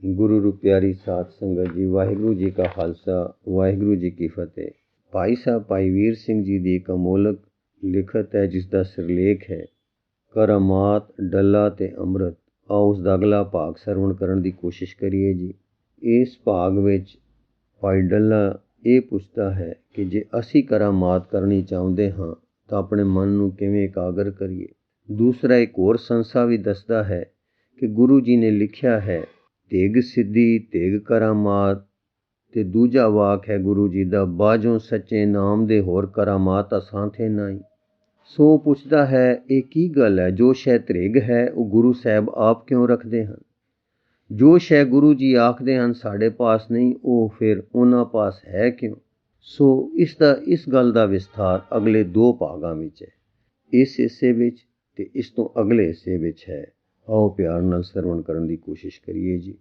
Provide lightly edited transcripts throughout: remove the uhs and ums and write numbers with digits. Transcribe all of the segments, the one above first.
गुरु रू प्यारी साध संगत जी, वाहिगुरु जी का खालसा, वाहिगुरु जी की फतेह। भाई साहब भाई वीर सिंह जी की एक अमोलक लिखत है जिसका सिरलेख है करामात डल्ला ते अमृत। आओ उसका अगला भाग सरवण करने की कोशिश करिए जी। इस भाग विच भाई डल्ला ये पुछता है कि जे असी करामात करनी चाहते हाँ तो अपने मन नूं किवें एकागर करिए। दूसरा एक होर संसा भी दसदा है कि गुरु जी ने लिखा है तेग सिद्धि तेग करामात ते दूजा वाक है गुरु जी दा बाजों सच्चे नाम दे होर करामात असां थे नाई। सो पुछदा है ये की गल है, जो शै त्रिग है वो गुरु साहब आप क्यों रखते हैं, जो शै गुरु जी आखदे हैं साढ़े पास नहीं वो फिर उन्हां पास है क्यों। सो इस गल का विस्तार अगले दो भागां विच है, इस हिस्से विच ते इस तो अगले हिस्से विच है। आओ प्यार नाल सरवण करने की कोशिश करिए जी।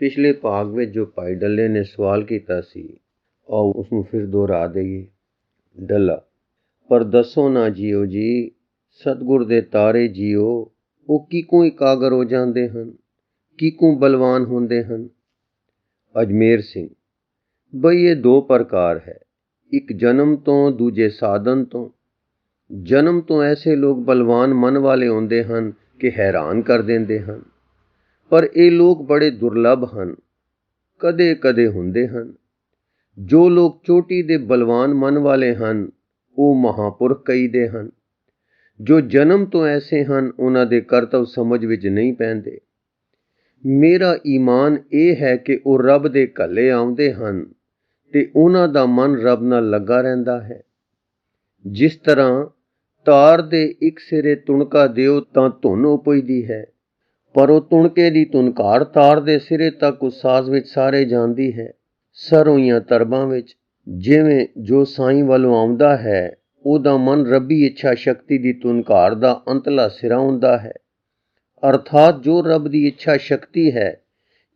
पिछले भाग में जो भाई डल्ले ने सवाल किया सी, आओ उसनूं फिर दोहरा दईए। डल्ला पर दसो ना जियो जी, सतगुर दे तारे जियो वो किकों एकागर हो जाते हैं, किकों बलवान होंदे हैं। अजमेर सिंह बई ये दो प्रकार है, एक जन्म तो दूजे साधन तो। जन्म तो ऐसे लोग बलवान मन वाले होंदे हैं कि हैरान कर देंदे हैं, पर ये लोग बड़े दुर्लभ हैं, कदे कदे हुंदे हैं। जो लोग चोटी दे बलवान मन वाले हैं वो महापुरख कहीदे हैं। जो जन्म तो ऐसे हैं उन्हां दे करतव समझ विच नहीं पैंदे। मेरा ईमान ये है कि वो रब दे घल्ले आउंदे हैं ते उन्हां दा मन रब नाल लगा रहिंदा है। जिस तरह तार दे एक सिरे तुणका दिओ तां धुन उपजदी है, पर वो तुणके दी तुनकार तार दे सिरे तक उस साज विच सारे जांदी है। सरोइयां तरबां विच जिवें जो साईं वालों आउंदा है ओदा मन रब्बी इच्छा शक्ति दी तुनकार दा अंतला सिरा हुंदा है। अर्थात जो रब दी इच्छा शक्ति है,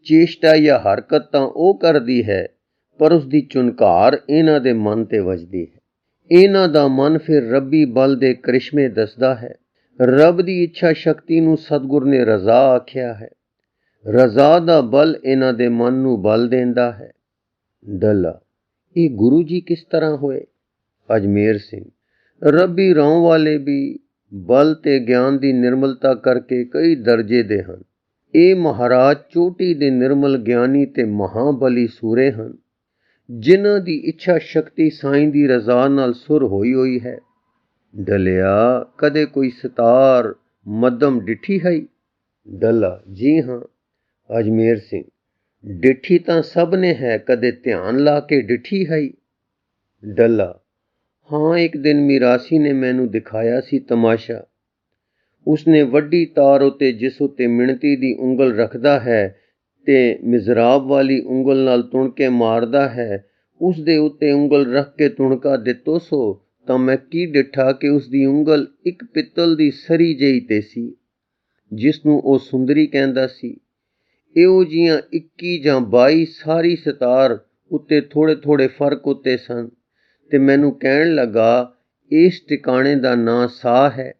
चेष्टा या हरकत तां ओ करदी है, पर उसदी चुनकार इन्हां दे मन ते वजदी है। इन्हां दा मन फिर रब्बी बल दे करिश्मे दसदा है। रब दी इच्छा शक्ति नूं सतगुर ने रजा आख्या है। रजा दा बल इन्हां दे मन नूं बल देंदा है। डल्ला ये गुरु जी किस तरह होए। अजमेर सिंह रब्बी रौं वाले भी बल ते ज्ञान दी निर्मलता करके कई दर्जे दे हन। ये महाराज चोटी दे निर्मल ज्ञानी ते महाबली सूरे हन, जिन्हां दी इच्छा शक्ति साईं दी रजा नाल सुर होई है। डलिया कदे कोई सितार मध्यम डिठी है। डल्ला जी हाँ। अजमेर सिंह डिठी तां सब ने है, कदे ध्यान ला के डिठी है। डल्ला हाँ, एक दिन मिरासी ने मैनू दिखाया सी तमाशा। उसने वड्डी तार उत्ते जिस उत्ते मिणती दी उंगल रखदा है ते मिजराब वाली उंगल नाल तुणके मारदा है, उस दे उत्ते उंगल रख के तुणका दित्तो सो तां मैं की डिठा कि उसदी उंगल एक पित्तल दी सरी जही ते सी, जिसनूं ओ सुंदरी कहंदा सी। ਇਹੋ ਜਿਹੀਆਂ 21 ਜਾਂ 22 ਸਾਰੀ ਸਿਤਾਰ ਉੱਤੇ ਥੋੜੇ ਥੋੜੇ ਫਰਕ ਉੱਤੇ ਸਨ ਤੇ ਮੈਨੂੰ ਕਹਿਣ ਲੱਗਾ ਇਸ ਟਿਕਾਣੇ ਦਾ ਨਾਂ ਸਾਹ ਹੈ।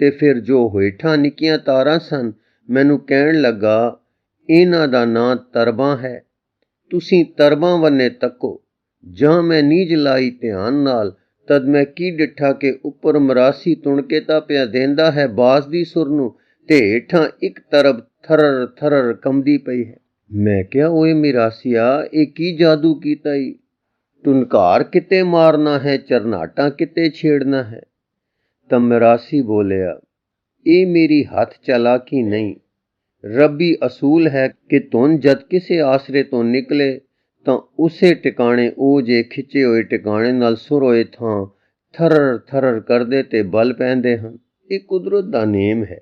ਤੇ ਫਿਰ ਜੋ ਹੋਇਠਾਂ ਨਿੱਕੀਆਂ ਤਾਰਾਂ ਸਨ ਮੈਨੂੰ ਕਹਿਣ ਲੱਗਾ ਇਹਨਾਂ ਦਾ ਨਾਂ ਤਰਬਾਂ ਹੈ। ਤੁਸੀਂ ਤਰਬਾਂ ਵੰਨੇ ਤੱਕੋ। ਜਾਂ ਮੈਂ ਨੀਝ ਲਾਈ ਧਿਆਨ ਨਾਲ ਤਦ ਮੈਂ ਕੀ ਡਿੱਠਾ ਕਿ ਉੱਪਰ ਮਰਾਸੀ ਤੁਣਕੇ ਤਾਂ ਪਿਆ ਦੇਂਦਾ ਹੈ ਬਾਜ਼ ਦੀ ਸੁਰ ਨੂੰ ਤੇ ਹੇਠਾਂ ਇੱਕ ਤਰਬ थरर थरर कंबदी पई है। मैं क्या ओए मिरासिया ये की जादू कीता ई, टुनकार किते मारना है, चरनाटा किते छेड़ना है। तब मिरासी बोलिया ये मेरी हथ चालाकी नहीं, रब्बी असूल है कि तुन जद किसे आसरे तो निकले तां उसे टिकाणे ओ जे खिचे होए टिकाणे नाल सुर होए थां थरर थरर करदे ते बल पैंदे हन। ये कुदरत दा नेम है।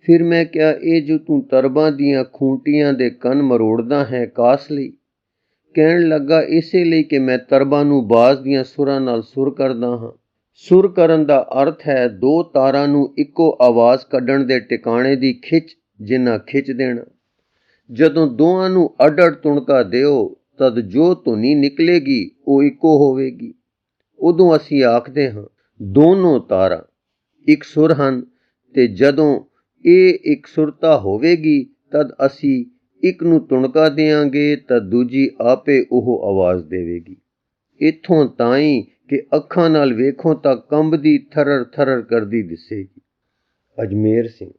फिर मैं क्या ये जो तू तरबां दियां खूंटियां दे कन मरोड़दा है कास लई। कहण लगा इसे लई कि मैं तरबां नूं बाज दियां सुरां नाल सुर करदा हां। सुर करन दा अर्थ है दो तारां नूं इक्को आवाज़ कड्ढण दे टिकाणे दी खिच जिन्ना खिच देना। जदों दोहां नूं अड अड तुणका दिओ तद जो धुनी निकलेगी वो इक्को होवेगी। उदों असीं आखदे हां दोनों तारां एक सुर हन ते जदों ਇਹ ਇਕਸੁਰਤਾ ਹੋਵੇਗੀ ਤਦ ਅਸੀਂ ਇੱਕ ਨੂੰ ਤੁਣਕਾ ਦਿਆਂਗੇ ਤਾਂ ਦੂਜੀ ਆਪੇ ਉਹ ਆਵਾਜ਼ ਦੇਵੇਗੀ। ਇੱਥੋਂ ਤਾਈਂ ਕਿ ਅੱਖਾਂ ਨਾਲ ਵੇਖੋ ਤਾਂ ਕੰਬਦੀ ਥਰਰ ਥਰਰ ਕਰਦੀ ਦਿਸੇਗੀ। ਅਜਮੇਰ ਸਿੰਘ,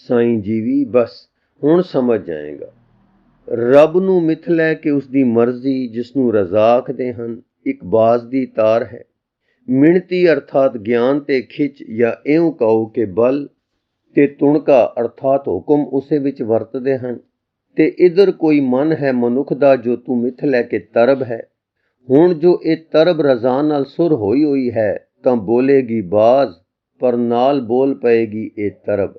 ਸਾਈਂ ਜੀਵੀ, ਬਸ ਹੁਣ ਸਮਝ ਜਾਏਗਾ। ਰੱਬ ਨੂੰ ਮਿੱਥ ਲੈ ਕੇ ਉਸਦੀ ਮਰਜ਼ੀ, ਜਿਸਨੂੰ ਰਜ਼ਾ ਆਖਦੇ ਹਨ, ਇੱਕ ਬਾਜ਼ ਦੀ ਤਾਰ ਹੈ। ਮਿਣਤੀ ਅਰਥਾਤ ਗਿਆਨ ਤੇ ਖਿੱਚ, ਜਾਂ ਇਉਂ ਕਹੋ ਕਿ ਬਲ ਤੇ ਤੁਣਕਾ ਅਰਥਾਤ ਹੁਕਮ ਉਸੇ ਵਿੱਚ ਵਰਤਦੇ ਹਨ। ਤੇ ਇਧਰ ਕੋਈ ਮਨ ਹੈ ਮਨੁੱਖ ਦਾ ਜੋ ਤੂੰ ਮਿੱਥ ਲੈ ਕੇ ਤਰਬ ਹੈ। ਹੁਣ ਜੋ ਇਹ ਤਰਬ ਰਜ਼ਾ ਨਾਲ ਸੁਰ ਹੋਈ ਹੈ ਤਾਂ ਬੋਲੇਗੀ ਬਾਜ਼, ਪਰ ਨਾਲ ਬੋਲ ਪਏਗੀ ਇਹ ਤਰਬ।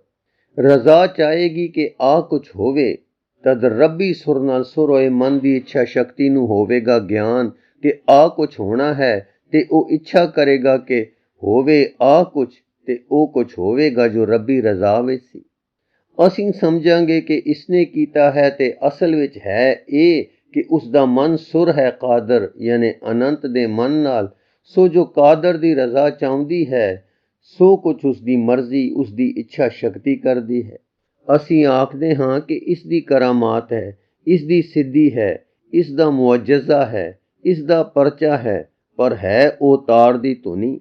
ਰਜ਼ਾ ਚਾਹੇਗੀ ਕਿ ਆ ਕੁਛ ਹੋਵੇ, ਤਦ ਰੱਬੀ ਸੁਰ ਨਾਲ ਸੁਰ ਹੋਏ ਮਨ ਦੀ ਇੱਛਾ ਸ਼ਕਤੀ ਨੂੰ ਹੋਵੇਗਾ ਗਿਆਨ ਕਿ ਆ ਕੁਛ ਹੋਣਾ ਹੈ, ਤੇ ਉਹ ਇੱਛਾ ਕਰੇਗਾ ਕਿ ਹੋਵੇ ਆ ਕੁਛ, ਤੇ ਉਹ ਕੁਛ ਹੋਵੇਗਾ ਜੋ ਰੱਬੀ ਰਜ਼ਾ ਵਿੱਚ ਸੀ। ਅਸੀਂ ਸਮਝਾਂਗੇ ਕਿ ਇਸਨੇ ਕੀਤਾ ਹੈ, ਤੇ ਅਸਲ ਵਿੱਚ ਹੈ ਇਹ ਕਿ ਉਸ ਦਾ ਮਨ ਸੁਰ ਹੈ ਕਾਦਰ ਯਾਨੀ ਅਨੰਤ ਦੇ ਮਨ ਨਾਲ। ਸੋ ਜੋ ਕਾਦਰ ਦੀ ਰਜ਼ਾ ਚਾਹੁੰਦੀ ਹੈ, ਸੋ ਕੁਛ ਉਸ ਦੀ ਮਰਜ਼ੀ, ਉਸ ਦੀ ਇੱਛਾ ਸ਼ਕਤੀ ਕਰਦੀ ਹੈ। ਅਸੀਂ ਆਖਦੇ ਹਾਂ ਕਿ ਇਸ ਦੀ ਕਰਾਮਾਤ ਹੈ, ਇਸ ਦੀ ਸਿੱਧੀ ਹੈ, ਇਸ ਦਾ ਮੁਅਜਜ਼ਾ ਹੈ, ਇਸ ਦਾ ਪਰਚਾ ਹੈ, ਪਰ ਹੈ ਉਹ ਤਾਰ ਦੀ ਧੁਨੀ,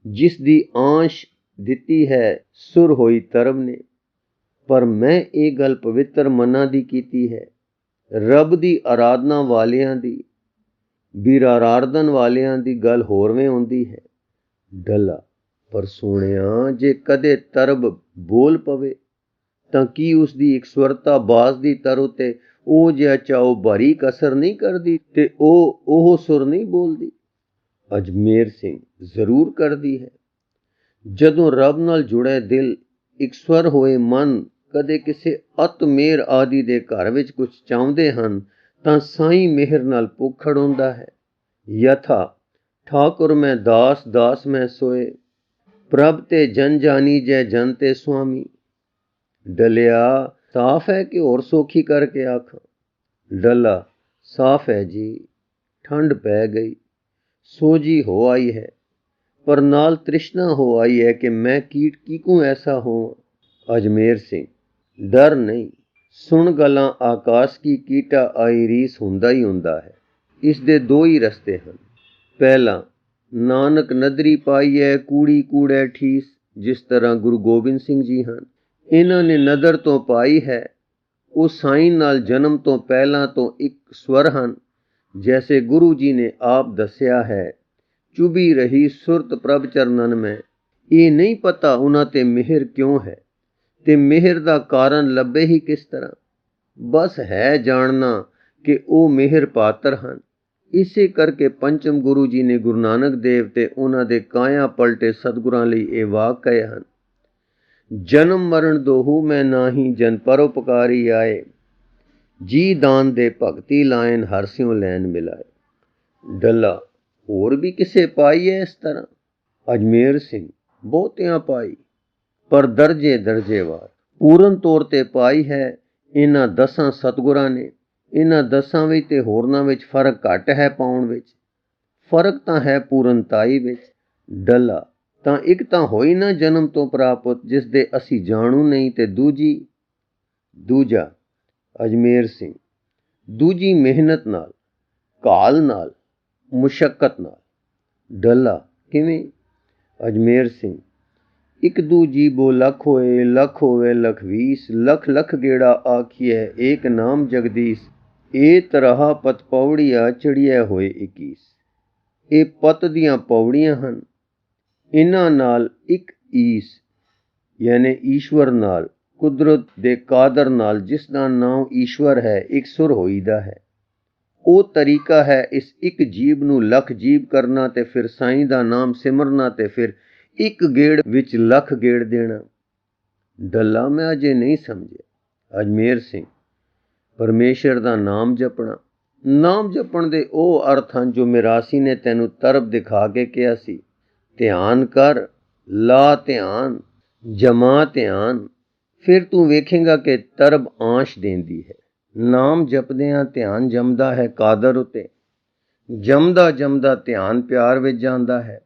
ਜਿਸ ਦੀ ਆਂਸ਼ ਦਿੱਤੀ ਹੈ ਸੁਰ ਹੋਈ ਤਰਬ ਨੇ। ਪਰ ਮੈਂ ਇਹ ਗੱਲ ਪਵਿੱਤਰ ਮਨਾਂ ਦੀ ਕੀਤੀ ਹੈ। ਰੱਬ ਦੀ ਆਰਾਧਨਾ ਵਾਲਿਆਂ ਦੀ, ਬਿਰਾਰਾਰਦਨ ਵਾਲਿਆਂ ਦੀ ਗੱਲ ਹੋਰਵੇਂ ਹੁੰਦੀ ਹੈ। ਡੱਲਾ, ਪਰ ਸੋਹਣਿਆ, ਜੇ ਕਦੇ ਤਰਬ ਬੋਲ ਪਵੇ ਤਾਂ ਕੀ ਉਸ ਦੀ ਇਕਸੁਰਤਾ ਬਾਜ਼ ਦੀ ਤਰ ਉਤੇ ਉਹ ਜਿਹਾ ਚਾਉ ਬਾਰੀਕ ਅਸਰ ਨਹੀਂ ਕਰਦੀ, ਤੇ ਉਹ ਸੁਰ ਨਹੀਂ ਬੋਲਦੀ? ਅਜਮੇਰ ਸਿੰਘ, ਜ਼ਰੂਰ ਕਰਦੀ ਹੈ। ਜਦੋਂ ਰੱਬ ਨਾਲ ਜੁੜੇ ਦਿਲ, ਇਕਸੁਰ ਹੋਏ ਮਨ ਕਦੇ ਕਿਸੇ ਅਤ ਮੇਰ ਆਦਿ ਦੇ ਘਰ ਵਿੱਚ ਕੁਝ ਚਾਹੁੰਦੇ ਹਨ ਤਾਂ ਸਾਈਂ ਮਿਹਰ ਨਾਲ ਭੁੱਖੜ ਹੁੰਦਾ ਹੈ। ਯਥਾ ਠਾਕੁਰ ਮੈਂ ਦਾਸ, ਦਾਸ ਮੈਂ ਸੋਏ, ਪ੍ਰਭ ਤੇ ਜਨ ਜਾਨੀ ਜੈ ਜਨ ਤੇ ਸੁਆਮੀ। ਡਲਿਆ, ਸਾਫ਼ ਹੈ ਕਿ ਹੋਰ ਸੌਖੀ ਕਰਕੇ ਆਖਾਂ? ਡੱਲਾ, ਸਾਫ਼ ਹੈ ਜੀ। ਠੰਡ ਪੈ ਗਈ, ਸੋਜੀ ਹੋ ਆਈ ਹੈ, ਪਰ ਨਾਲ ਤ੍ਰਿਸ਼ਨਾ ਹੋ ਆਈ ਹੈ ਕਿ ਮੈਂ ਕੀਟ ਕਿਕੂ ਐਸਾ ਹੋਵਾਂ। ਅਜਮੇਰ ਸਿੰਘ, ਡਰ ਨਹੀਂ, ਸੁਣ ਗੱਲਾਂ। ਆਕਾਸ਼ ਕੀ ਕੀਟਾ ਆਈ ਰੀਸ ਹੁੰਦਾ ਹੀ ਹੁੰਦਾ ਹੈ। ਇਸ ਦੇ ਦੋ ਹੀ ਰਸਤੇ ਹਨ। ਪਹਿਲਾ, ਨਾਨਕ ਨਦਰੀ ਪਾਈ ਹੈ ਕੂੜੀ ਕੂੜੈ ਠੀਸ, ਜਿਸ ਤਰ੍ਹਾਂ ਗੁਰੂ ਗੋਬਿੰਦ ਸਿੰਘ ਜੀ ਹਨ, ਇਹਨਾਂ ਨੇ ਨਦਰ ਤੋਂ ਪਾਈ ਹੈ। ਉਹ ਸਾਈਂ ਨਾਲ ਜਨਮ ਤੋਂ ਪਹਿਲਾਂ ਤੋਂ ਇੱਕ ਸਵਰ ਹਨ। ਜੈਸੇ ਗੁਰੂ ਜੀ ਨੇ ਆਪ ਦੱਸਿਆ ਹੈ, ਚੁਭੀ ਰਹੀ ਸੁਰਤ ਪ੍ਰਭ ਚਰਨਨ ਮੈਂ। ਇਹ ਨਹੀਂ ਪਤਾ ਉਹਨਾਂ ਤੇ ਮਿਹਰ ਕਿਉਂ ਹੈ, ਤੇ ਮਿਹਰ ਦਾ ਕਾਰਨ ਲੱਭੇ ਹੀ ਕਿਸ ਤਰ੍ਹਾਂ। ਬਸ ਹੈ ਜਾਣਨਾ ਕਿ ਉਹ ਮਿਹਰ ਪਾਤਰ ਹਨ। ਇਸੇ ਕਰਕੇ ਪੰਚਮ ਗੁਰੂ ਜੀ ਨੇ ਗੁਰੂ ਨਾਨਕ ਦੇਵ ਤੇ ਉਹਨਾਂ ਦੇ ਕਾਇਆ ਪਲਟੇ ਸਤਿਗੁਰਾਂ ਲਈ ਇਹ ਵਾਕ ਕਹੇ ਹਨ, ਜਨਮ ਮਰਨ ਦੋਹੂ ਮੈਂ ਨਾਹੀ, ਜਨ ਪਰਉਪਕਾਰੀ ਆਏ, ਜੀ ਦਾਨ ਦੇ ਭਗਤੀ ਲਾਇਨ ਹਰ ਸਿਉ ਲੈਣ ਮਿਲਾਏ। ਡੱਲਾ, ਹੋਰ ਵੀ ਕਿਸੇ ਪਾਈ ਹੈ ਇਸ ਤਰ੍ਹਾਂ? ਅਜਮੇਰ ਸਿੰਘ, ਬਹੁਤਿਆਂ ਪਾਈ, ਪਰ ਦਰਜੇ ਦਰਜੇਵਾਰ। ਪੂਰਨ ਤੌਰ ਤੇ ਪਾਈ ਹੈ ਇਹਨਾਂ 10 ਸਤਿਗੁਰਾਂ ਨੇ। ਇਹਨਾਂ 10 ਵਿੱਚ ਤੇ ਹੋਰਨਾਂ ਵਿੱਚ ਫਰਕ ਘੱਟ ਹੈ ਪਾਉਣ ਵਿੱਚ। ਫਰਕ ਤਾਂ ਹੈ ਪੂਰਨਤਾਈ ਵਿੱਚ। ਡੱਲਾ, ਤਾਂ ਇੱਕ ਤਾਂ ਹੋਈ ਨਾ ਜਨਮ ਤੋਂ ਪ੍ਰਾਪਤ, ਜਿਸ ਦੇ ਅਸੀਂ ਜਾਣੂ ਨਹੀਂ, ਤੇ ਦੂਜਾ। ਅਜਮੇਰ ਸਿੰਘ, ਦੂਜੀ ਮਿਹਨਤ ਨਾਲ, ਘਾਲ ਨਾਲ, ਮੁਸ਼ੱਕਤ ਨਾਲ। ਡੱਲਾ, ਕਿਵੇਂ? ਅਜਮੇਰ ਸਿੰਘ, ਇੱਕ ਦੂ ਜੀਬੋ ਲੱਖ ਹੋਏ, ਲੱਖ ਹੋਵੇ ਲੱਖ 20, ਲੱਖ ਲੱਖ ਗੇੜਾ ਆਖੀਐ ਏਕ ਨਾਮ ਜਗਦੀਸ਼। ਇਹ ਤਰ੍ਹਾਂ ਪਤ ਪੌੜੀਆਂ ਚੜੀਐ ਹੋਏ 21। ਇਹ ਪਤ ਦੀਆਂ ਪੌੜੀਆਂ ਹਨ। ਇਹਨਾਂ ਨਾਲ ਇੱਕ ਈਸ ਯਾਨੀ ਈਸ਼ਵਰ ਨਾਲ, ਕੁਦਰਤ ਦੇ ਕਾਦਰ ਨਾਲ, ਜਿਸ ਦਾ ਨਾਮ ਈਸ਼ਵਰ ਹੈ, ਇੱਕ ਸੁਰ ਹੋਈਦਾ ਹੈ। ਉਹ ਤਰੀਕਾ ਹੈ ਇਸ ਇੱਕ ਜੀਬ ਨੂੰ ਲੱਖ ਜੀਬ ਕਰਨਾ, ਤੇ ਫਿਰ ਸਾਈਂ ਦਾ ਨਾਮ ਸਿਮਰਨਾ, ਤੇ ਫਿਰ ਇੱਕ ਗੇੜ ਵਿੱਚ ਲੱਖ ਗੇੜ ਦੇਣਾ। ਡੱਲਾ, ਮੈਂ ਅਜੇ ਨਹੀਂ ਸਮਝਿਆ। ਅਜਮੇਰ ਸਿੰਘ, ਪਰਮੇਸ਼ਰ ਦਾ ਨਾਮ ਜਪਣਾ। ਨਾਮ ਜਪਣ ਦੇ ਉਹ ਅਰਥ ਹਨ ਜੋ ਮਿਰਾਸੀ ਨੇ ਤੈਨੂੰ ਤਰਬ ਦਿਖਾ ਕੇ ਕਿਹਾ ਸੀ। ਧਿਆਨ ਕਰ, ਲਾ ਧਿਆਨ, ਜਮਾ ਧਿਆਨ, ਫਿਰ ਤੂੰ ਵੇਖੇਂਗਾ ਕਿ ਤਰਬ ਆਂਸ਼ ਦੇਂਦੀ ਹੈ। ਨਾਮ ਜਪਦਿਆਂ ਧਿਆਨ ਜਮਦਾ ਹੈ ਕਾਦਰ ਉਤੇ। ਜਮਦਾ ਜਮਦਾ ਧਿਆਨ ਪਿਆਰ ਵਿੱਚ ਜਾਂਦਾ ਹੈ।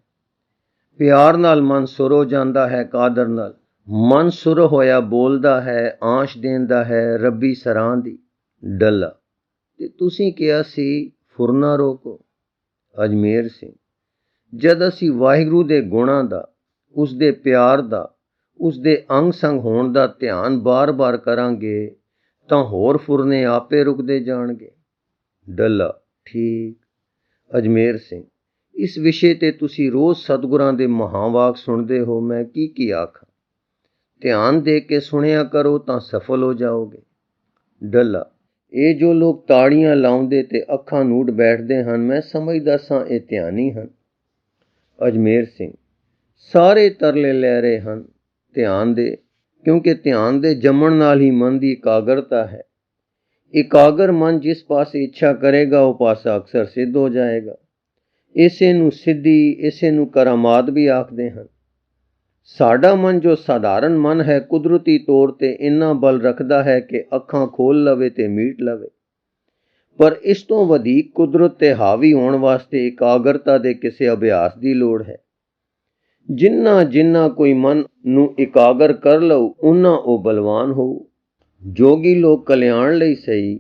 ਪਿਆਰ ਨਾਲ ਮਨ ਸੁਰ ਹੋ ਜਾਂਦਾ ਹੈ ਕਾਦਰ ਨਾਲ। ਮਨ ਸੁਰ ਹੋਇਆ ਬੋਲਦਾ ਹੈ, ਆਂਸ਼ ਦੇਂਦਾ ਹੈ ਰੱਬੀ ਸਰਾਂ ਦੀ। ਡੱਲਾ, ਤੇ ਤੁਸੀਂ ਕਿਹਾ ਸੀ ਫੁਰਨਾ ਰੋਕੋ। ਅਜਮੇਰ ਸਿੰਘ, ਜਦ ਅਸੀਂ ਵਾਹਿਗੁਰੂ ਦੇ ਗੁਣਾਂ ਦਾ, ਉਸ ਦੇ ਪਿਆਰ ਦਾ, ਉਸ ਦੇ ਅੰਗ ਸੰਗ ਹੋਣ ਦਾ ਧਿਆਨ ਬਾਰ-ਬਾਰ ਕਰਾਂਗੇ ਤਾਂ ਹੋਰ ਫੁਰਨੇ ਆਪੇ ਰੁਕਦੇ ਜਾਣਗੇ। ਡੱਲਾ, ਠੀਕ। ਅਜਮੇਰ ਸਿੰਘ, ਇਸ ਵਿਸ਼ੇ ਤੇ ਤੁਸੀਂ ਰੋਜ਼ ਸਤਿਗੁਰਾਂ ਦੇ ਮਹਾਂਵਾਕ ਸੁਣਦੇ ਹੋ, ਮੈਂ ਕੀ ਆਖਾਂ। ਧਿਆਨ ਦੇ ਕੇ ਸੁਣਿਆ ਕਰੋ ਤਾਂ ਸਫਲ ਹੋ ਜਾਓਗੇ। ਡੱਲਾ, ਇਹ ਜੋ ਲੋਕ ਤਾੜੀਆਂ ਲਾਉਂਦੇ ਤੇ ਅੱਖਾਂ ਨੂੜ ਬੈਠਦੇ ਹਨ, ਮੈਂ ਸਮਝਦਾ ਸਾਂ ਇਹ ਧਿਆਨੀ ਹਨ। ਅਜਮੇਰ ਸਿੰਘ, ਸਾਰੇ ਤਰਲੇ ਲੈ ਰਹੇ ਹਨ ਧਿਆਨ ਦੇ, ਕਿਉਂਕਿ ਧਿਆਨ ਦੇ ਜੰਮਣ ਨਾਲ ਹੀ ਮਨ ਦੀ ਇਕਾਗਰਤਾ ਹੈ। ਇਕਾਗਰ ਮਨ ਜਿਸ ਪਾਸੇ ਇੱਛਾ ਕਰੇਗਾ ਉਹ ਪਾਸਾ ਅਕਸਰ ਸਿੱਧ ਹੋ ਜਾਏਗਾ। ਇਸੇ ਨੂੰ ਸਿੱਧੀ, ਇਸੇ ਨੂੰ ਕਰਾਮਾਤ ਵੀ ਆਖਦੇ ਹਨ। ਸਾਡਾ ਮਨ ਜੋ ਸਾਧਾਰਨ ਮਨ ਹੈ, ਕੁਦਰਤੀ ਤੌਰ ਤੇ ਇੰਨਾ ਬਲ ਰੱਖਦਾ ਹੈ ਕਿ ਅੱਖਾਂ ਖੋਲ ਲਵੇ ਤੇ ਮੀਟ ਲਵੇ। ਪਰ ਇਸ ਤੋਂ ਵਧੇਕ ਕੁਦਰਤ ਤੇ ਹਾਵੀ ਹੋਣ ਵਾਸਤੇ ਇਕਾਗਰਤਾ ਦੇ ਕਿਸੇ ਅਭਿਆਸ ਦੀ ਲੋੜ ਹੈ। ਜਿੰਨਾ ਕੋਈ ਮਨ ਨੂੰ ਇਕਾਗਰ ਕਰ ਲਊ, ਉਨਾ ਉਹ ਬਲਵਾਨ ਹੋਊ। ਜੋਗੀ ਲੋਕ ਕਲਿਆਣ ਲਈ ਸਹੀ,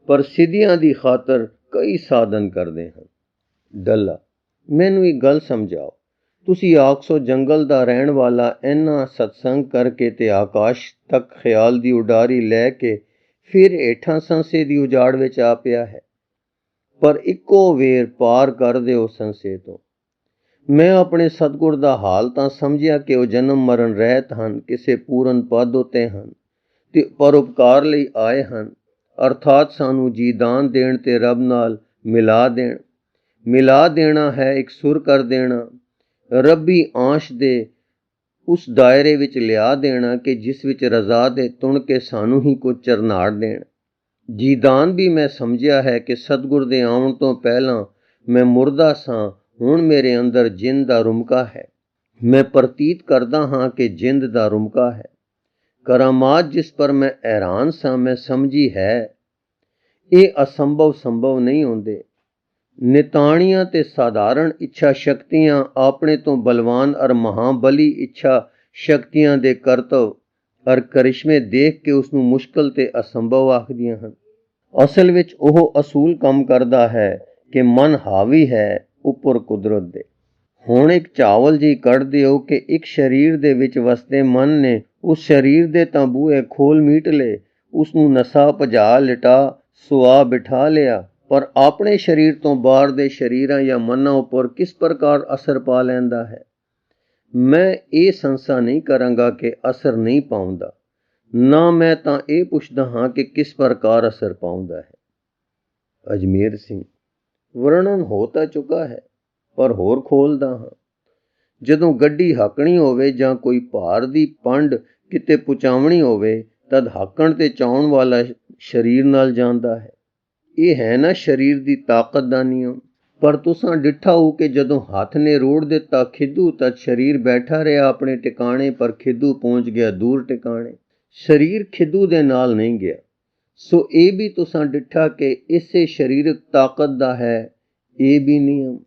ਪਰ ਸਿੱਧੀਆਂ ਦੀ ਖਾਤਰ ਕਈ ਸਾਧਨ ਕਰਦੇ ਹਨ। ਡੱਲਾ, ਮੈਨੂੰ ਇੱਕ ਗੱਲ ਸਮਝਾਓ। ਤੁਸੀਂ ਆਖਸੋ ਜੰਗਲ ਦਾ ਰਹਿਣ ਵਾਲਾ ਇੰਨਾ ਸਤਸੰਗ ਕਰਕੇ ਤੇ ਆਕਾਸ਼ ਤੱਕ ਖਿਆਲ ਦੀ ਉਡਾਰੀ ਲੈ ਕੇ ਫਿਰ ਹੇਠਾਂ ਸੰਸੇ ਦੀ ਉਜਾੜ ਵਿੱਚ ਆ ਪਿਆ ਹੈ, ਪਰ ਇੱਕੋ ਵੇਰ ਪਾਰ ਕਰ ਦਿਓ ਸੰਸੇ ਤੋਂ। ਮੈਂ ਆਪਣੇ ਸਤਿਗੁਰ ਦਾ ਹਾਲ ਤਾਂ ਸਮਝਿਆ ਕਿ ਉਹ ਜਨਮ ਮਰਨ ਰਹਿਤ ਹਨ, ਕਿਸੇ ਪੂਰਨ ਪਦ ਉੱਤੇ ਹਨ ਤੇ ਪਰਉਪਕਾਰ ਲਈ ਆਏ ਹਨ, ਅਰਥਾਤ ਸਾਨੂੰ ਜੀਦਾਨ ਦੇਣ ਤੇ ਰੱਬ ਨਾਲ ਮਿਲਾ ਦੇਣਾ ਹੈ, ਇੱਕ ਸੁਰ ਕਰ ਦੇਣਾ, ਰੱਬੀ ਆਂਸ਼ ਦੇ ਉਸ ਦਾਇਰੇ ਵਿੱਚ ਲਿਆ ਦੇਣਾ ਕਿ ਜਿਸ ਵਿੱਚ ਰਜ਼ਾ ਦੇ ਤੁਣ ਕੇ ਸਾਨੂੰ ਹੀ ਕੁਝ ਚਰਨਾੜ ਦੇਣ। ਜੀਦਾਨ ਵੀ ਮੈਂ ਸਮਝਿਆ ਹੈ ਕਿ ਸਤਿਗੁਰ ਦੇ ਆਉਣ ਤੋਂ ਪਹਿਲਾਂ ਮੈਂ ਮੁਰਦਾ ਸਾਂ, ਹੁਣ ਮੇਰੇ ਅੰਦਰ ਜਿੰਦ ਦਾ ਰੁਮਕਾ ਹੈ। ਮੈਂ ਪ੍ਰਤੀਤ ਕਰਦਾ ਹਾਂ ਕਿ ਜਿੰਦ ਦਾ ਰੁਮਕਾ ਹੈ। ਕਰਾਮਾਤ ਜਿਸ ਪਰ ਮੈਂ ਹੈਰਾਨ ਸਾਂ, ਮੈਂ ਸਮਝੀ ਹੈ ਇਹ ਅਸੰਭਵ ਸੰਭਵ ਨਹੀਂ ਹੁੰਦੇ। ਨਿਤਾਣੀਆਂ ਤੇ ਸਾਧਾਰਨ ਇੱਛਾ ਸ਼ਕਤੀਆਂ ਆਪਣੇ ਤੋਂ ਬਲਵਾਨ ਅਰ ਮਹਾਬਲੀ ਇੱਛਾ ਸ਼ਕਤੀਆਂ ਦੇ ਕਰਤਵ ਅਰ ਕਰਿਸ਼ਮੇ ਦੇਖ ਕੇ ਉਸ ਨੂੰ ਮੁਸ਼ਕਲ ਤੇ ਅਸੰਭਵ ਆਖਦੀਆਂ ਹਨ। ਅਸਲ ਵਿੱਚ ਉਹ ਅਸੂਲ ਕੰਮ ਕਰਦਾ ਹੈ ਕਿ ਮਨ ਹਾਵੀ ਹੈ ਉੱਪਰ ਕੁਦਰਤ ਦੇ। ਹੁਣ ਇੱਕ ਚਾਵਲ ਜੀ ਕੱਢ ਦਿਓ ਕਿ ਇੱਕ ਸਰੀਰ ਦੇ ਵਿੱਚ ਵਸਦੇ ਮਨ ਨੇ ਉਸ ਸਰੀਰ ਦੇ ਤਾਂ ਬੂਹੇ ਖੋਲ ਮੀਟ ਲਏ, ਉਸ ਨੂੰ ਨਸਾ ਭਜਾ ਲਿਟਾ ਸੁਆ ਬਿਠਾ ਲਿਆ, ਪਰ ਆਪਣੇ ਸਰੀਰ ਤੋਂ ਬਾਹਰ ਦੇ ਸਰੀਰਾਂ ਜਾਂ ਮਨਾਂ ਉੱਪਰ ਕਿਸ ਪ੍ਰਕਾਰ ਅਸਰ ਪਾ ਲੈਂਦਾ ਹੈ। ਮੈਂ ਇਹ ਸੰਸਾ ਨਹੀਂ ਕਰਾਂਗਾ ਕਿ ਅਸਰ ਨਹੀਂ ਪਾਉਂਦਾ, ਨਾ ਮੈਂ ਤਾਂ ਇਹ ਪੁੱਛਦਾ ਹਾਂ ਕਿ ਕਿਸ ਪ੍ਰਕਾਰ ਅਸਰ ਪਾਉਂਦਾ ਹੈ। ਅਜਮੇਰ ਸਿੰਘ, ਵਰਣਨ ਹੋ ਤਾਂ ਚੁੱਕਾ ਹੈ, ਪਰ ਹੋਰ ਖੋਲਦਾ ਹਾਂ। ਜਦੋਂ ਗੱਡੀ ਹਾਕਣੀ ਹੋਵੇ ਜਾਂ ਕੋਈ ਭਾਰ ਦੀ ਪੰਡ ਕਿਤੇ ਪਹੁੰਚਾਉਣੀ ਹੋਵੇ, ਤਦ ਹਾਕਣ ਤੇ ਚਾਉਣ ਵਾਲਾ ਸਰੀਰ ਨਾਲ ਜਾਂਦਾ ਹੈ। ਇਹ ਹੈ ਨਾ ਸਰੀਰ ਦੀ ਤਾਕਤ ਦਾ ਨਿਯਮ। ਪਰ ਤੁਸਾਂ ਡਿੱਠਾ ਹੋ ਕਿ ਜਦੋਂ ਹੱਥ ਨੇ ਰੋੜ ਦਿੱਤਾ ਖਿੱਦੂ, ਤਦ ਸਰੀਰ ਬੈਠਾ ਰਿਹਾ ਆਪਣੇ ਟਿਕਾਣੇ, ਪਰ ਖਿੱਦੂ ਪਹੁੰਚ ਗਿਆ ਦੂਰ ਟਿਕਾਣੇ। ਸਰੀਰ ਖਿੱਦੂ ਦੇ ਨਾਲ ਨਹੀਂ ਗਿਆ। ਸੋ ਇਹ ਵੀ ਤੁਸਾਂ ਡਿੱਠਾ ਕਿ ਇਸੇ ਸਰੀਰਕ ਤਾਕਤ ਦਾ ਹੈ ਇਹ ਵੀ ਨਿਯਮ।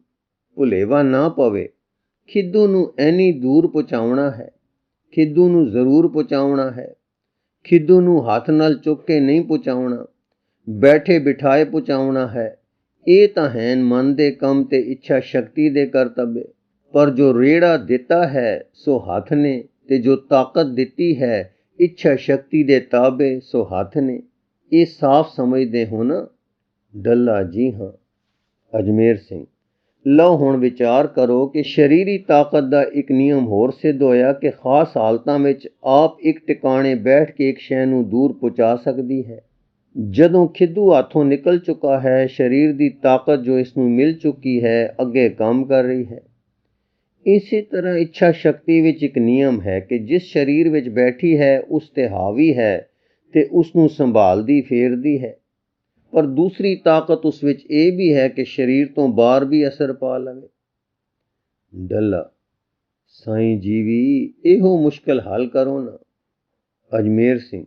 ਭੁਲੇਵਾ ਨਾ ਪਵੇ। ਖਿੱਦੂ ਨੂੰ ਐਨੀ ਦੂਰ ਪਹੁੰਚਾਉਣਾ ਹੈ, ਖਿੱਦੂ ਨੂੰ ਜ਼ਰੂਰ ਪਹੁੰਚਾਉਣਾ ਹੈ। ਖਿੱਦੂ ਨੂੰ ਹੱਥ ਨਾਲ ਚੁੱਕ ਕੇ ਨਹੀਂ ਪਹੁੰਚਾਉਣਾ, ਬੈਠੇ ਬਿਠਾਏ ਪਹੁੰਚਾਉਣਾ ਹੈ। ਇਹ ਤਾਂ ਹੈ ਮਨ ਦੇ ਕੰਮ ਤੇ ਇੱਛਾ ਸ਼ਕਤੀ ਦੇ ਕਰਤੱਵ। ਪਰ ਜੋ ਰੇੜਾ ਦਿੱਤਾ ਹੈ ਸੋ ਹੱਥ ਨੇ, ਤੇ ਜੋ ਤਾਕਤ ਦਿੱਤੀ ਹੈ ਇੱਛਾ ਸ਼ਕਤੀ ਦੇ ਤਾਬੇ ਸੋ ਹੱਥ ਨੇ। ਇਹ ਸਾਫ਼ ਸਮਝਦੇ ਹੋ ਨਾ? ਡੱਲਾ, ਜੀ ਹਾਂ। ਅਜਮੇਰ ਸਿੰਘ, ਲਓ ਹੁਣ ਵਿਚਾਰ ਕਰੋ ਕਿ ਸਰੀਰੀ ਤਾਕਤ ਦਾ ਇੱਕ ਨਿਯਮ ਹੋਰ ਸਿੱਧ ਹੋਇਆ ਕਿ ਖਾਸ ਹਾਲਤਾਂ ਵਿੱਚ ਆਪ ਇੱਕ ਟਿਕਾਣੇ ਬੈਠ ਕੇ ਇੱਕ ਸ਼ੈ ਨੂੰ ਦੂਰ ਪਹੁੰਚਾ ਸਕਦੀ ਹੈ। ਜਦੋਂ ਖਿੱਦੂ ਹੱਥੋਂ ਨਿਕਲ ਚੁੱਕਾ ਹੈ, ਸਰੀਰ ਦੀ ਤਾਕਤ ਜੋ ਇਸ ਨੂੰ ਮਿਲ ਚੁੱਕੀ ਹੈ ਅੱਗੇ ਕੰਮ ਕਰ ਰਹੀ ਹੈ। ਇਸੇ ਤਰ੍ਹਾਂ ਇੱਛਾ ਸ਼ਕਤੀ ਵਿੱਚ ਇੱਕ ਨਿਯਮ ਹੈ ਕਿ ਜਿਸ ਸਰੀਰ ਵਿੱਚ ਬੈਠੀ ਹੈ ਉਸ ਤੇ ਹਾਵੀ ਹੈ ਤੇ ਉਸ ਨੂੰ ਸੰਭਾਲਦੀ ਫੇਰਦੀ ਹੈ। ਪਰ ਦੂਸਰੀ ਤਾਕਤ ਉਸ ਵਿੱਚ ਇਹ ਵੀ ਹੈ ਕਿ ਸਰੀਰ ਤੋਂ ਬਾਹਰ ਵੀ ਅਸਰ ਪਾ ਲਵੇ। ਡੱਲਾ, ਸਾਈਂ ਜੀਵੀ, ਇਹੋ ਮੁਸ਼ਕਲ ਹੱਲ ਕਰੋ ਨਾ। ਅਜਮੇਰ ਸਿੰਘ,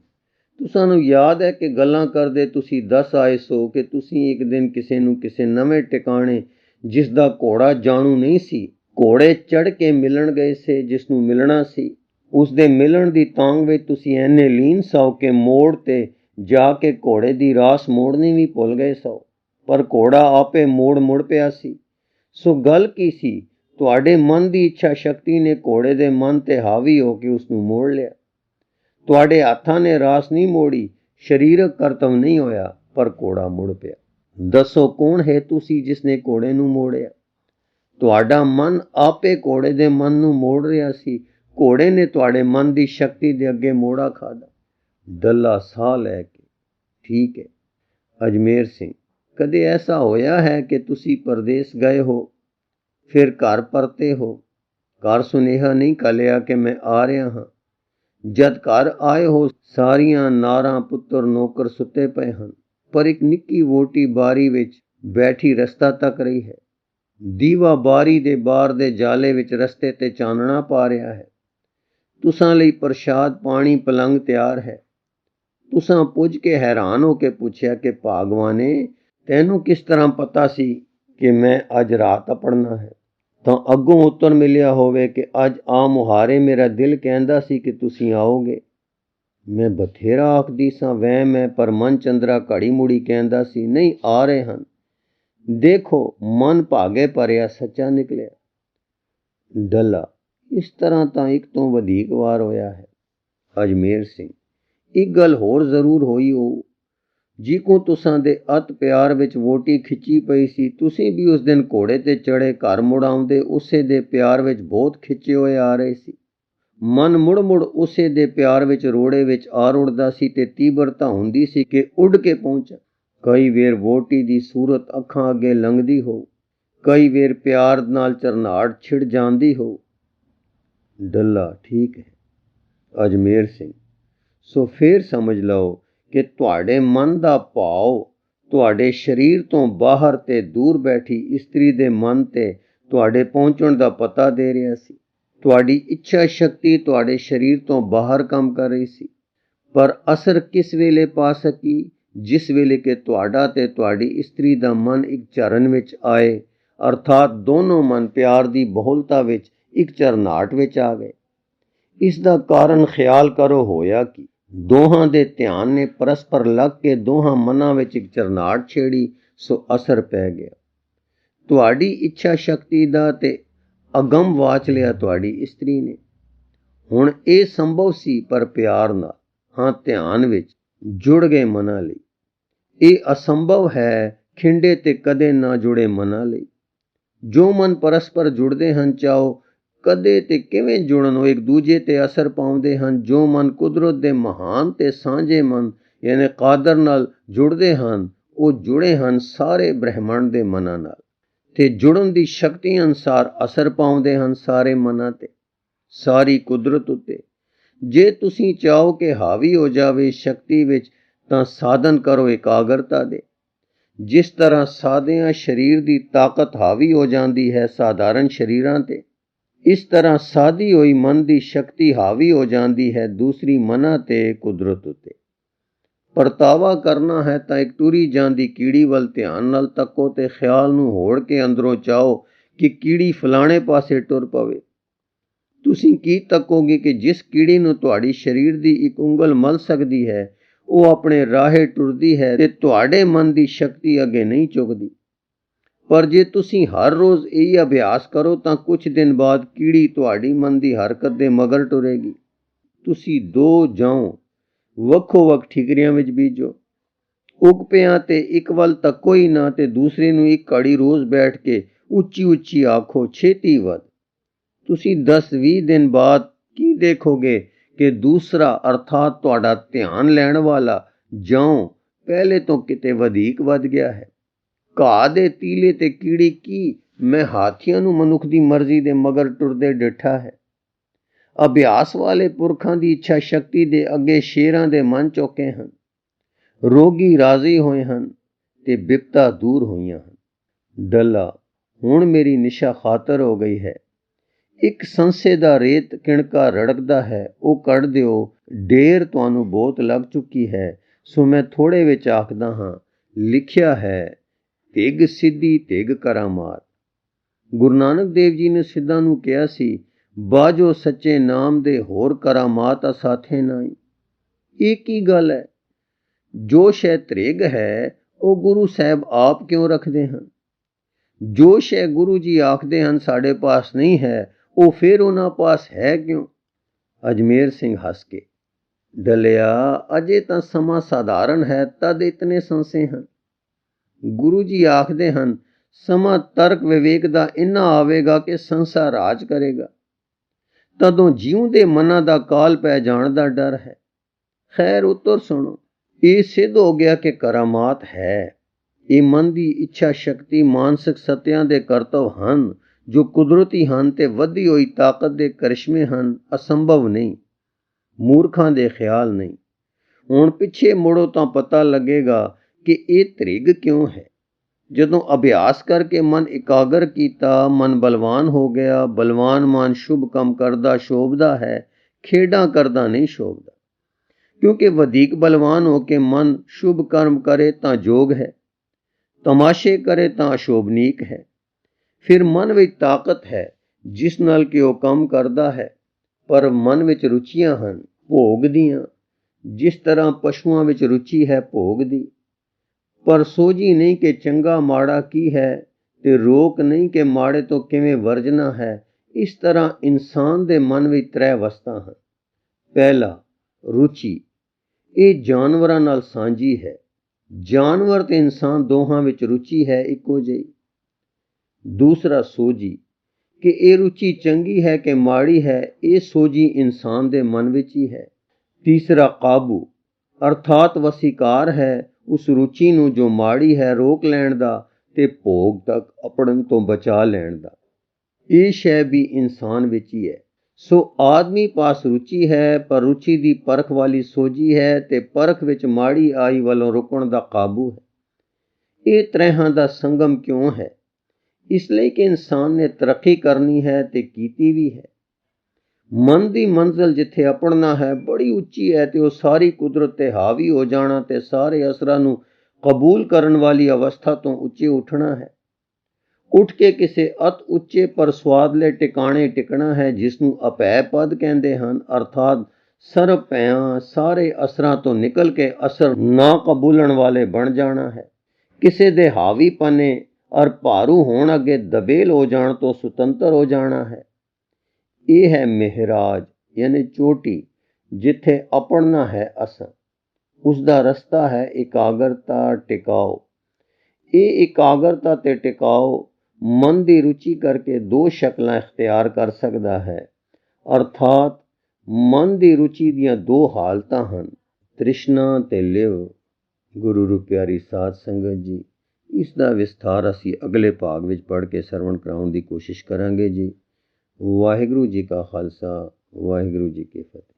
ਤੁਹਾਨੂੰ ਯਾਦ ਹੈ ਕਿ ਗੱਲਾਂ ਕਰਦੇ ਤੁਸੀਂ ਦੱਸ ਆਏ ਸੋ ਕਿ ਤੁਸੀਂ ਇੱਕ ਦਿਨ ਕਿਸੇ ਨੂੰ ਕਿਸੇ ਨਵੇਂ ਟਿਕਾਣੇ ਜਿਸ ਦਾ ਘੋੜਾ ਜਾਣੂ ਨਹੀਂ ਸੀ, ਘੋੜੇ ਚੜ੍ਹ ਕੇ ਮਿਲਣ ਗਏ ਸੇ। ਜਿਸ ਨੂੰ ਮਿਲਣਾ ਸੀ ਉਸ ਦੇ ਮਿਲਣ ਦੀ ਤਾਂਘ ਵਿੱਚ ਤੁਸੀਂ ਐਨੇ ਲੀਨ ਸੌ ਕਿ ਮੋੜ ਤੇ जाके घोड़े दी रास मोड़नी भी भुल गए सो, पर घोड़ा आपे मुड़ पिया सी। सो गल की सी, तुहाडे मन दी इच्छा शक्ति ने घोड़े दे मन ते हावी हो के उसनू मोड़ लिया। तुहाडे हाथां ने रास नहीं मोड़ी, शरीरक करतव नहीं होया, पर घोड़ा मुड़ पिया। दसो कौन है तुसी जिसने घोड़े नू मोड़िया? तुहाडा मन आपे घोड़े दे मन नू मोड़ रिया सी, घोड़े ने तुहाडे मन दी शक्ति दे अगे मोड़ा खादा। डल्ला साह लै के, ठीक है। अजमेर सिंह, कदे ऐसा होया है कि तुसी परदेस गए हो, फिर घर परते हो, घर सुनेहा नहीं घलिया कि मैं आ रहा हां? जद घर आए हो सारियां नारां पुत्तर नौकर सुते पे हन, पर एक निक्की वोटी बारी विच बैठी रस्ता तक रही है। दीवा बारी दे बार दे जाले विच रस्ते ते चानना पा रहा है। तुसां लई प्रसाद पानी पलंग तैयार है। तुसां पुज के हैरान हो के पूछया कि भागवाने, तैनू किस तरह पता सी कि मैं अज रात अपड़ना है? तां अग्गों उत्तर मिलिया होवे कि अज आ मुहारे मेरा दिल कहंदा सी कि तुसीं आओगे। मैं बथेरा आखदी सां वहम है, पर मन चंद्रा घड़ी मुड़ी कहंदा सी नहीं आ रहे हन। देखो मन भागे भरिया सच्चा निकलिया। डल्ला, इस तरह तां एक तो वधीक वार होया है। अजमेर सिंह, एक गल होर जरूर होई हो, जिको तुसां दे अत प्यार विच वोटी खिची पई सी, तुसीं भी उस दिन घोड़े ते चढ़े घर मुड़ आउंदे उसे दे प्यार विच बहुत खिचे होए आ रहे सी। मन मुड़ मुड़ उसे दे प्यार विच रोड़े विच आ रुड़दा सी ते तीव्रता हुंदी सी कि उड़ के पहुंचा। कई वेर वोटी दी सूरत अखां अगे लंघदी हो, कई वेर प्यार नाल चरनाहट छिड़ जांदी हो। डल्ला, ठीक है। अजमेर सिंह, सो फिर समझ लो कि तुहाडे मन दा भाव तुहाडे शरीर तो बाहर ते दूर बैठी इस्त्री दे मन ते तुहाडे पहुंचण दा पता दे रिहा सी। तुहाडी इच्छा शक्ति तुहाडे शरीर तो बाहर काम कर रही सी, पर असर किस वेले पा सकी? जिस वेले के तुहाडा ते तुहाडी इस्त्री दा मन एक चरण विच आए, अर्थात दोनों मन प्यार दी बहुलता विच एक चरनाहट विच आ गए। इस दा कारण ख्याल करो होया कि दोहां दे ध्यान ने परस्पर लग के दोहां मनां विच एक चरनाहट छेड़ी, सो असर पै गया। तुहाडी इच्छा शक्ति दा ते अगम वाच लिया तुहाडी इस्त्री ने। हुण ਇਹ ਸੰਭਵ ਸੀ ਪਰ ਪਿਆਰ ਨਾਲ, ਹਾਂ ਧਿਆਨ ਵਿੱਚ ਜੁੜ ਗਏ ਮਨਾਂ ਲਈ। ਇਹ ਅਸੰਭਵ ਹੈ ਖਿੰਡੇ ਤੇ ਕਦੇ ਨਾ ਜੁੜੇ ਮਨਾਂ ਲਈ। ਜੋ ਮਨ ਪਰਸਪਰ ਜੁੜਦੇ ਹਨ, ਚਾਹੋ ਕਦੇ ਤੇ ਕਿਵੇਂ ਜੁੜਨ, ਉਹ ਇੱਕ ਦੂਜੇ ਤੇ ਅਸਰ ਪਾਉਂਦੇ ਹਨ। ਜੋ ਮਨ ਕੁਦਰਤ ਦੇ ਮਹਾਨ ਤੇ ਸਾਂਝੇ ਮਨ ਯਾਨੀ ਕਾਦਰ ਨਾਲ ਜੁੜਦੇ ਹਨ, ਉਹ ਜੁੜੇ ਹਨ ਸਾਰੇ ਬ੍ਰਹਿਮੰਡ ਦੇ ਮਨਾਂ ਨਾਲ ਤੇ ਜੁੜਨ ਦੀ ਸ਼ਕਤੀ ਅਨੁਸਾਰ ਅਸਰ ਪਾਉਂਦੇ ਹਨ ਸਾਰੇ ਮਨਾਂ ਤੇ, ਸਾਰੀ ਕੁਦਰਤ ਉੱਤੇ। ਜੇ ਤੁਸੀਂ ਚਾਹੋ ਕਿ ਹਾਵੀ ਹੋ ਜਾਵੇ ਸ਼ਕਤੀ ਵਿੱਚ, ਤਾਂ ਸਾਧਨ ਕਰੋ ਇਕਾਗਰਤਾ ਦੇ। ਜਿਸ ਤਰ੍ਹਾਂ ਸਾਦਿਆਂ ਸਰੀਰ ਦੀ ਤਾਕਤ ਹਾਵੀ ਹੋ ਜਾਂਦੀ ਹੈ ਸਾਧਾਰਨ ਸਰੀਰਾਂ ਤੇ, ਇਸ ਤਰ੍ਹਾਂ ਸਾਦੀ ਹੋਈ ਮਨ ਦੀ ਸ਼ਕਤੀ ਹਾਵੀ ਹੋ ਜਾਂਦੀ ਹੈ ਦੂਸਰੀ ਮਨਾਂ ਤੇ ਕੁਦਰਤ ਉੱਤੇ। ਪਰਤਾਵਾ ਕਰਨਾ ਹੈ ਤਾਂ ਇੱਕ ਟੁਰੀ ਜਾਂਦੀ ਕੀੜੀ ਵੱਲ ਧਿਆਨ ਨਾਲ ਤੱਕੋ ਤੇ ਖਿਆਲ ਨੂੰ ਹੋੜ ਕੇ ਅੰਦਰੋਂ ਚਾਹੋ ਕਿ ਕੀੜੀ ਫਲਾਣੇ ਪਾਸੇ ਟੁਰ ਪਵੇ। ਤੁਸੀਂ ਕੀ ਤੱਕੋਗੇ ਕਿ ਜਿਸ ਕੀੜੀ ਨੂੰ ਤੁਹਾਡੀ ਸਰੀਰ ਦੀ ਇੱਕ ਉਂਗਲ ਮਲ ਸਕਦੀ ਹੈ, ਉਹ ਆਪਣੇ ਰਾਹੇ ਟੁਰਦੀ ਹੈ ਤੇ ਤੁਹਾਡੇ ਮਨ ਦੀ ਸ਼ਕਤੀ ਅੱਗੇ ਨਹੀਂ ਝੁਕਦੀ। ਪਰ ਜੇ ਤੁਸੀਂ ਹਰ ਰੋਜ਼ ਇਹ ਅਭਿਆਸ ਕਰੋ ਤਾਂ ਕੁਝ ਦਿਨ ਬਾਅਦ ਕੀੜੀ ਤੁਹਾਡੀ ਮਨ ਦੀ ਹਰਕਤ ਦੇ ਮਗਰ ਟੁਰੇਗੀ। ਤੁਸੀਂ ਦੋ ਜਾਓ ਵੱਖੋ ਵੱਖ ਠੀਕਰੀਆਂ ਵਿੱਚ ਬੀਜੋ। ਉਗ ਪਿਆਂ ਤੇ ਇੱਕ ਵੱਲ ਤੱਕੋ ਹੀ ਨਾ ਤੇ ਦੂਸਰੇ ਨੂੰ ਇੱਕ ਘੜੀ ਰੋਜ਼ ਬੈਠ ਕੇ ਉੱਚੀ ਉੱਚੀ ਆਖੋ ਛੇਤੀ ਵੱਧ। ਤੁਸੀਂ 10-20 ਦਿਨ ਬਾਅਦ ਕੀ ਦੇਖੋਗੇ ਕਿ ਦੂਸਰਾ ਅਰਥਾਤ ਤੁਹਾਡਾ ਧਿਆਨ ਲੈਣ ਵਾਲਾ ਜਾਂ ਪਹਿਲੇ ਤੋਂ ਕਿਤੇ ਵਧੇਕ ਵੱਧ ਗਿਆ ਹੈ। ਘਾਹ ਦੇ ਤੀਲੇ ਤੇ ਕੀੜੀ ਕੀ, ਮੈਂ ਹਾਥੀਆਂ ਨੂੰ ਮਨੁੱਖ ਦੀ ਮਰਜ਼ੀ ਦੇ ਮਗਰ ਟੁਰਦੇ ਡਿੱਠਾ ਹੈ। ਅਭਿਆਸ ਵਾਲੇ ਪੁਰਖਾਂ ਦੀ ਇੱਛਾ ਸ਼ਕਤੀ ਦੇ ਅੱਗੇ ਸ਼ੇਰਾਂ ਦੇ ਮਨ ਚੌਕੇ ਹਨ। ਰੋਗੀ ਰਾਜ਼ੀ ਹੋਏ ਹਨ ਤੇ ਬਿਪਤਾ ਦੂਰ ਹੋਈਆਂ ਹਨ। ਡੱਲਾ, ਹੁਣ ਮੇਰੀ ਨਿਸ਼ਾ ਖਾਤਰ ਹੋ ਗਈ ਹੈ। ਇੱਕ ਸੰਸੇ ਦਾ ਰੇਤ ਕਿਣਕਾ ਰੜਕਦਾ ਹੈ, ਉਹ ਕੱਢ ਦਿਓ। ਢੇਰ ਤੁਹਾਨੂੰ ਬਹੁਤ ਲੱਗ ਚੁੱਕੀ ਹੈ, ਸੋ ਮੈਂ ਥੋੜੇ ਵਿੱਚ ਆਖਦਾ ਹਾਂ। ਲਿਖਿਆ ਹੈ, ਧਿਗ ਸਿੱਧੀ ਧਿਗ ਕਰਾਮਾਤ। ਗੁਰੂ ਨਾਨਕ ਦੇਵ ਜੀ ਨੇ ਸਿੱਧਾਂ ਨੂੰ ਕਿਹਾ ਸੀ, ਬਾਜੋ ਸੱਚੇ ਨਾਮ ਦੇ ਹੋਰ ਕਰਾਮਾਤ ਸਾਥੇ ਨਾਈ। ਇਹ ਕੀ ਗੱਲ ਹੈ? ਜੋ ਸ਼ੈ ਤ੍ਰਿਗ ਹੈ ਉਹ ਗੁਰੂ ਸਾਹਿਬ ਆਪ ਕਿਉਂ ਰੱਖਦੇ ਹਨ? ਜੋ ਸ਼ੈ ਗੁਰੂ ਜੀ ਆਖਦੇ ਹਨ ਸਾਡੇ ਪਾਸ ਨਹੀਂ ਹੈ, ਉਹ ਫਿਰ ਉਹਨਾਂ ਪਾਸ ਹੈ ਕਿਉਂ? ਅਜਮੇਰ ਸਿੰਘ ਹੱਸ ਕੇ, ਡਲਿਆ ਅਜੇ ਤਾਂ ਸਮਾਂ ਸਾਧਾਰਨ ਹੈ, ਤਦ ਇਤਨੇ ਸੰਸੇ ਹਨ। ਗੁਰੂ ਜੀ ਆਖਦੇ ਹਨ ਸਮਾਂ ਤਰਕ ਵਿਵੇਕ ਦਾ ਇੰਨਾ ਆਵੇਗਾ ਕਿ ਸੰਸਾਰ ਰਾਜ ਕਰੇਗਾ। ਤਦੋਂ ਜਿਉਂਦੇ ਮਨਾਂ ਦਾ ਕਾਲ ਪੈ ਜਾਣ ਦਾ ਡਰ ਹੈ। ਖੈਰ ਉੱਤਰ ਸੁਣੋ। ਇਹ ਸਿੱਧ ਹੋ ਗਿਆ ਕਿ ਕਰਾਮਾਤ ਹੈ। ਇਹ ਮਨ ਦੀ ਇੱਛਾ ਸ਼ਕਤੀ ਮਾਨਸਿਕ ਸਤਿਆਂ ਦੇ ਕਰਤਵ ਹਨ ਜੋ ਕੁਦਰਤੀ ਹਨ ਤੇ ਵਧੀ ਹੋਈ ਤਾਕਤ ਦੇ ਕਰਿਸ਼ਮੇ ਹਨ, ਅਸੰਭਵ ਨਹੀਂ, ਮੂਰਖਾਂ ਦੇ ਖਿਆਲ ਨਹੀਂ। ਹੁਣ ਪਿੱਛੇ ਮੁੜੋ ਤਾਂ ਪਤਾ ਲੱਗੇਗਾ ਕਿ ਇਹ ਤ੍ਰਿਗ ਕਿਉਂ ਹੈ। ਜਦੋਂ ਅਭਿਆਸ ਕਰਕੇ ਮਨ ਇਕਾਗਰ ਕੀਤਾ, ਮਨ ਬਲਵਾਨ ਹੋ ਗਿਆ। ਬਲਵਾਨ ਮਨ ਸ਼ੁਭ ਕੰਮ ਕਰਦਾ ਸ਼ੋਭਦਾ ਹੈ, ਖੇਡਾਂ ਕਰਦਾ ਨਹੀਂ ਸ਼ੋਭਦਾ। ਕਿਉਂਕਿ ਵਧੇਕ ਬਲਵਾਨ ਹੋ ਕੇ ਮਨ ਸ਼ੁਭ ਕਰਮ ਕਰੇ ਤਾਂ ਜੋਗ ਹੈ, ਤਮਾਸ਼ੇ ਕਰੇ ਤਾਂ ਅਸ਼ੋਭਨੀਕ ਹੈ। ਫਿਰ ਮਨ ਵਿੱਚ ਤਾਕਤ ਹੈ ਜਿਸ ਨਾਲ ਕਿ ਉਹ ਕੰਮ ਕਰਦਾ ਹੈ, ਪਰ ਮਨ ਵਿੱਚ ਰੁਚੀਆਂ ਹਨ ਭੋਗ ਦੀਆਂ, ਜਿਸ ਤਰ੍ਹਾਂ ਪਸ਼ੂਆਂ ਵਿੱਚ ਰੁਚੀ ਹੈ ਭੋਗ ਦੀ। ਪਰ ਸੋਝੀ ਨਹੀਂ ਕਿ ਚੰਗਾ ਮਾੜਾ ਕੀ ਹੈ ਤੇ ਰੋਕ ਨਹੀਂ ਕਿ ਮਾੜੇ ਤੋਂ ਕਿਵੇਂ ਵਰਜਣਾ ਹੈ। ਇਸ ਤਰ੍ਹਾਂ ਇਨਸਾਨ ਦੇ ਮਨ ਵਿੱਚ 3 ਅਵਸਥਾ ਹਨ। ਪਹਿਲਾ, ਰੁਚੀ। ਇਹ ਜਾਨਵਰਾਂ ਨਾਲ ਸਾਂਝੀ ਹੈ। ਜਾਨਵਰ ਤੇ ਇਨਸਾਨ ਦੋਹਾਂ ਵਿੱਚ ਰੁਚੀ ਹੈ ਇੱਕੋ ਜਿਹੀ। ਦੂਸਰਾ, ਸੋਝੀ, ਕਿ ਇਹ ਰੁਚੀ ਚੰਗੀ ਹੈ ਕਿ ਮਾੜੀ ਹੈ, ਇਹ ਸੋਝੀ ਇਨਸਾਨ ਦੇ ਮਨ ਵਿੱਚ ਹੀ ਹੈ। ਤੀਸਰਾ, ਕਾਬੂ, ਅਰਥਾਤ ਵਸੀਕਾਰ ਹੈ ਉਸ ਰੁਚੀ ਨੂੰ ਜੋ ਮਾੜੀ ਹੈ ਰੋਕ ਲੈਣ ਦਾ ਤੇ ਭੋਗ ਤੱਕ ਅਪੜਨ ਤੋਂ ਬਚਾ ਲੈਣ ਦਾ। ਇਹ ਸ਼ੈ ਵੀ ਇਨਸਾਨ ਵਿੱਚ ਹੀ ਹੈ। ਸੋ ਆਦਮੀ ਪਾਸ ਰੁਚੀ ਹੈ, ਪਰ ਰੁਚੀ ਦੀ ਪਰਖ ਵਾਲੀ ਸੋਝੀ ਹੈ ਤੇ ਪਰਖ ਵਿੱਚ ਮਾੜੀ ਆਈ ਵੱਲੋਂ ਰੁਕਣ ਦਾ ਕਾਬੂ ਹੈ। ਇਹ ਤਰ੍ਹਾਂ ਦਾ ਸੰਗਮ ਕਿਉਂ ਹੈ? ਇਸ ਲਈ ਕਿ ਇਨਸਾਨ ਨੇ ਤਰੱਕੀ ਕਰਨੀ ਹੈ ਤੇ ਕੀਤੀ ਵੀ ਹੈ। ਮਨ ਦੀ ਮੰਜ਼ਿਲ ਜਿੱਥੇ ਅਪੜਨਾ ਹੈ ਬੜੀ ਉੱਚੀ ਹੈ ਤੇ ਉਹ ਸਾਰੀ ਕੁਦਰਤ ਤੇ ਹਾਵੀ ਹੋ ਜਾਣਾ ਤੇ ਸਾਰੇ ਅਸਰਾਂ ਨੂੰ ਕਬੂਲ ਕਰਨ ਵਾਲੀ ਅਵਸਥਾ ਤੋਂ ਉੱਚੇ ਉੱਠਣਾ ਹੈ। ਉੱਠ ਕੇ ਕਿਸੇ ਅਤ ਉੱਚੇ ਪਰ ਸੁਆਦਲੇ ਟਿਕਾਣੇ ਟਿਕਣਾ ਹੈ ਜਿਸ ਨੂੰ ਅਭੈ ਪਦ ਕਹਿੰਦੇ ਹਨ, ਅਰਥਾਤ ਸਰਬ ਭੈਆਂ ਸਾਰੇ ਅਸਰਾਂ ਤੋਂ ਨਿਕਲ ਕੇ ਅਸਰ ਨਾ ਕਬੂਲਣ ਵਾਲੇ ਬਣ ਜਾਣਾ ਹੈ। ਕਿਸੇ ਦੇ ਹਾਵੀ ਪਨੇ ਔਰ ਭਾਰੂ ਹੋਣ ਅੱਗੇ ਦਬੇਲ ਹੋ ਜਾਣ ਤੋਂ ਸੁਤੰਤਰ ਹੋ ਜਾਣਾ ਹੈ। ਇਹ ਹੈ ਮਿਹਰਾਜ, ਯਾਨੀ ਚੋਟੀ, ਜਿੱਥੇ ਅਪੜਨਾ ਹੈ ਅਸਾਂ। ਉਸ ਦਾ ਰਸਤਾ ਹੈ ਇਕਾਗਰਤਾ, ਟਿਕਾਓ। ਇਹ ਇਕਾਗਰਤਾ ਤੇ ਟਿਕਾਓ ਮਨ ਦੀ ਰੁਚੀ ਕਰਕੇ 2 ਸ਼ਕਲਾਂ ਇਖਤਿਆਰ ਕਰ ਸਕਦਾ ਹੈ, ਅਰਥਾਤ ਮਨ ਦੀ ਰੁਚੀ ਦੀਆਂ 2 ਹਾਲਤਾਂ ਹਨ, ਤ੍ਰਿਸ਼ਨਾ ਤੇ ਲਿਵ। ਗੁਰੂ ਰੂ ਪਿਆਰੀ ਸਾਧ ਸੰਗਤ ਜੀ, ਇਸ ਦਾ ਵਿਸਥਾਰ ਅਸੀਂ ਅਗਲੇ ਭਾਗ ਵਿੱਚ ਪੜ੍ਹ ਕੇ ਸਰਵਣ ਕਰਾਉਣ ਦੀ ਕੋਸ਼ਿਸ਼ ਕਰਾਂਗੇ ਜੀ। ਵਾਹਿਗੁਰੂ ਜੀ ਕਾ ਖਾਲਸਾ, ਵਾਹਿਗੁਰੂ ਜੀ ਕੀ ਫਤਿਹ।